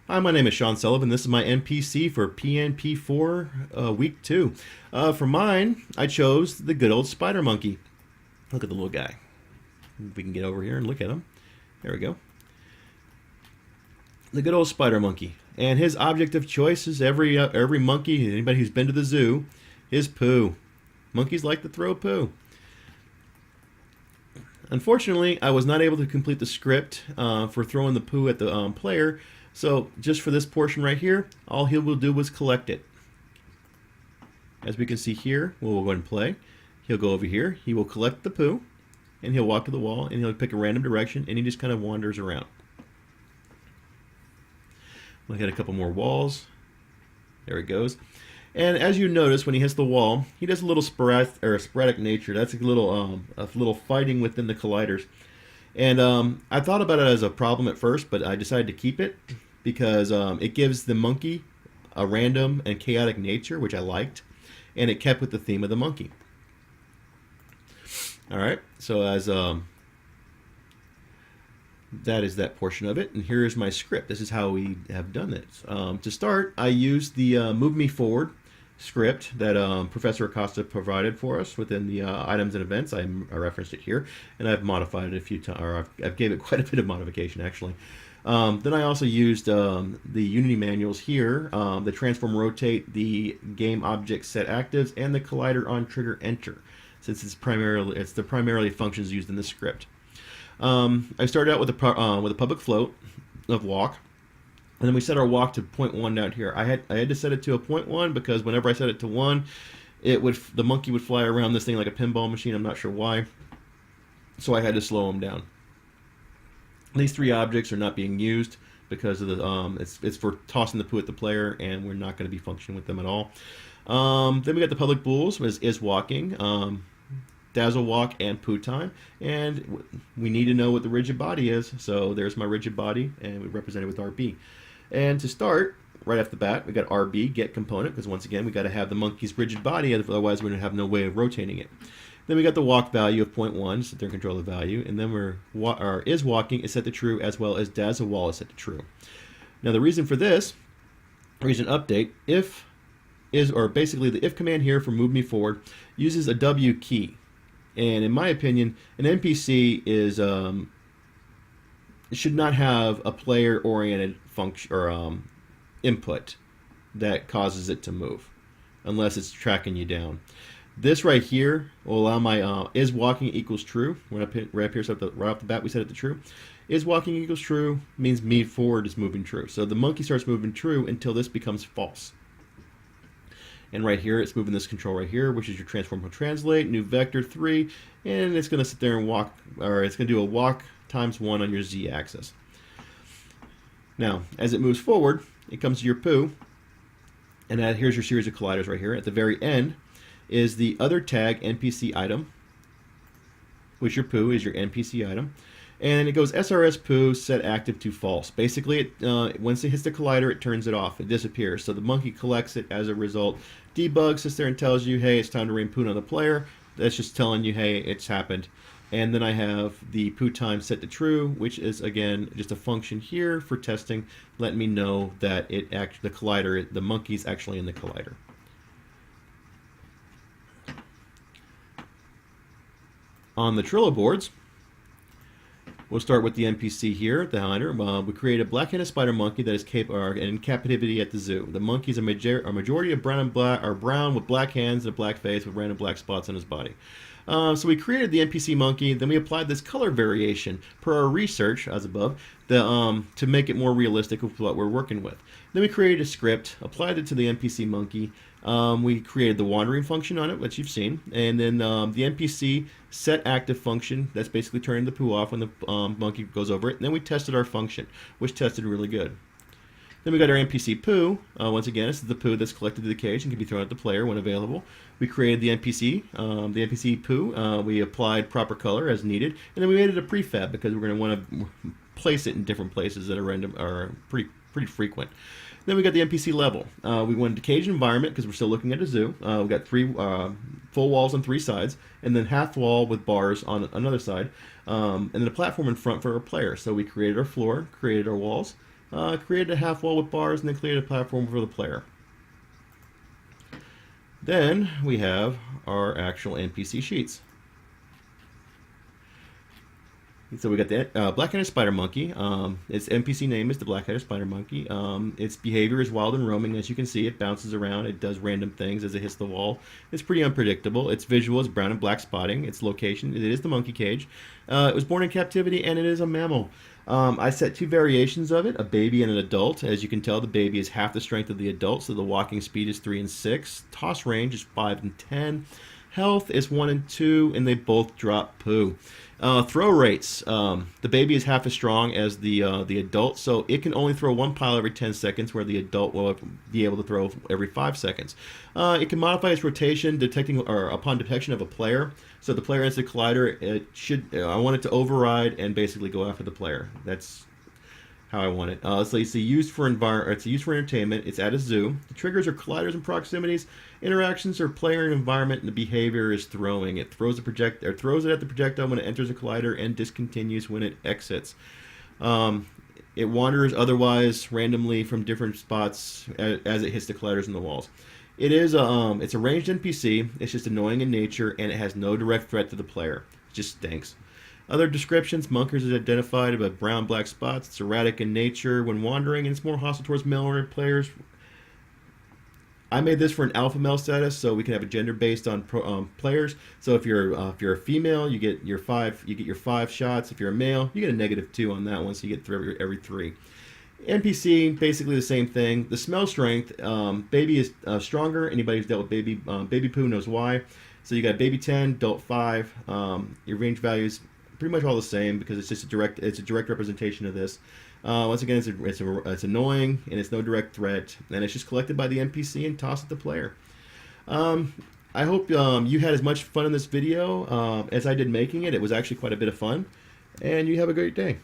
Hi, my name is Sean Sullivan. This is my NPC for PNP4 Week 2. For mine, I chose the good old Spider Monkey. Look at the little guy. If we can get over here and look at him. There we go. The good old Spider Monkey. And his object of choice is every monkey, anybody who's been to the zoo, is poo. Monkeys like to throw poo. Unfortunately, I was not able to complete the script for throwing the poo at the player, so just for this portion right here, all he will do was collect it. As we can see here, we'll go ahead and play. He'll go over here, he will collect the poo, and he'll walk to the wall, and he'll pick a random direction, and he just kind of wanders around. We'll hit a couple more walls. There he goes. And as you notice, when he hits the wall, he does a little sporadic nature. That's a little fighting within the colliders. And I thought about it as a problem at first, but I decided to keep it because it gives the monkey a random and chaotic nature, which I liked, and it kept with the theme of the monkey. All right, so as that is that portion of it, and here is my script. This is how we have done this. To start, I used the Move Me Forward script that Professor Acosta provided for us within the items and events. I referenced it here, and I've modified it a few times, or I've gave it quite a bit of modification actually. Then I also used the Unity manuals here, the transform rotate, the game object set actives, and the collider on trigger enter, since it's the primarily functions used in this script. I started out with a public float of walk. And then we set our walk to 0.1 down here. I had to set it to a 0.1 because whenever I set it to 1, the monkey would fly around this thing like a pinball machine. I'm not sure why. So I had to slow him down. These three objects are not being used because of the it's for tossing the poo at the player, and we're not going to be functioning with them at all. Then we got the public bools, is walking, dazzle walk, and poo time, and we need to know what the rigid body is. So there's my rigid body, and we represent it with RB. And to start, right off the bat, we got RB, get component, because once again, we got to have the monkey's rigid body, otherwise we're going to have no way of rotating it. Then we got the walk value of 0.1, sit there and control the value, and then our is walking is set to true, as well as dazzle wall is set to true. Now the reason for this, reason update, basically the if command here for move me forward uses a W key. And in my opinion, an NPC should not have a player-oriented function or input that causes it to move, unless it's tracking you down. This right here will allow my is walking equals true. Right up here, so right off the bat, we set it to true. Is walking equals true means me forward is moving true. So the monkey starts moving true until this becomes false. And right here, it's moving this control right here, which is your transform from translate, new vector 3, and it's going to sit there and walk, or it's going to do a walk times 1 on your z-axis. Now, as it moves forward, it comes to your poo, and here's your series of colliders right here. At the very end is the other tag NPC item, which your poo is your NPC item. And it goes SRS poo set active to false. Basically, once it hits the collider, it turns it off. It disappears. So the monkey collects it as a result. Debug sits there and tells you, hey, it's time to rain poo on the player. That's just telling you, hey, it's happened. And then I have the poo time set to true, which is, again, just a function here for testing, letting me know that the monkey's actually in the collider. On the Trello boards, we'll start with the NPC here at the hider. We create a black-headed spider monkey that is in captivity at the zoo. The monkey's a majority of brown with black hands and a black face with random black spots on his body. So we created the NPC monkey, then we applied this color variation per our research, as above, to make it more realistic with what we're working with. Then we created a script, applied it to the NPC monkey. We created the wandering function on it, which you've seen, and then the NPC set active function, that's basically turning the poo off when the monkey goes over it. And then we tested our function, which tested really good. Then we got our NPC poo. Once again, this is the poo that's collected to the cage and can be thrown at the player when available. We created the NPC poo. We applied proper color as needed, and then we made it a prefab because we're going to want to place it in different places that are pretty frequent. Then we got the NPC level. We went to cage environment because we're still looking at a zoo. We got 3 full walls on 3 sides, and then half wall with bars on another side, and then a platform in front for our player. So we created our floor, created our walls, created a half wall with bars, and then created a platform for the player. Then we have our actual NPC sheets. So we got the black-headed spider monkey. Its NPC name is the black-headed spider monkey. Its behavior is wild and roaming. As you can see, it bounces around. It does random things as it hits the wall. It's pretty unpredictable. Its visual is brown and black spotting. Its location, it is the monkey cage. It was born in captivity, and it is a mammal. I set two variations of it, a baby and an adult. As you can tell, the baby is half the strength of the adult, so the walking speed is 3 and 6. Toss range is 5 and 10. Health is 1 and 2, and they both drop poo. Throw rates. The baby is half as strong as the adult, so it can only throw one pile every 10 seconds, where the adult will be able to throw every 5 seconds. It can modify its rotation upon detection of a player. So if the player enters the collider, I want it to override and basically go after the player. That's how I want it. So it's used for entertainment. It's at a zoo. The triggers are colliders and proximities. Interactions are player and environment, and the behavior is throwing. It throws it at the projectile when it enters a collider and discontinues when it exits. It wanders otherwise randomly from different spots as it hits the colliders and the walls. It's a ranged NPC. It's just annoying in nature, and it has no direct threat to the player. It just stinks. Other descriptions: Monkers is identified by brown-black spots. It's erratic in nature when wandering, and it's more hostile towards male-oriented players. I made this for an alpha male status, so we can have a gender based on players. So if you're a female, you get your 5 shots. If you're a male, you get a -2 on that one, so you get every 3. NPC, basically the same thing. The smell strength, baby is stronger. Anybody who's dealt with baby poo knows why. So you got baby 10, adult 5. Your range values pretty much all the same because it's just a direct representation of this. Once again, it's annoying and it's no direct threat, and it's just collected by the NPC and tossed at the player. I hope you had as much fun in this video as I did making it. It was actually quite a bit of fun, and you have a great day.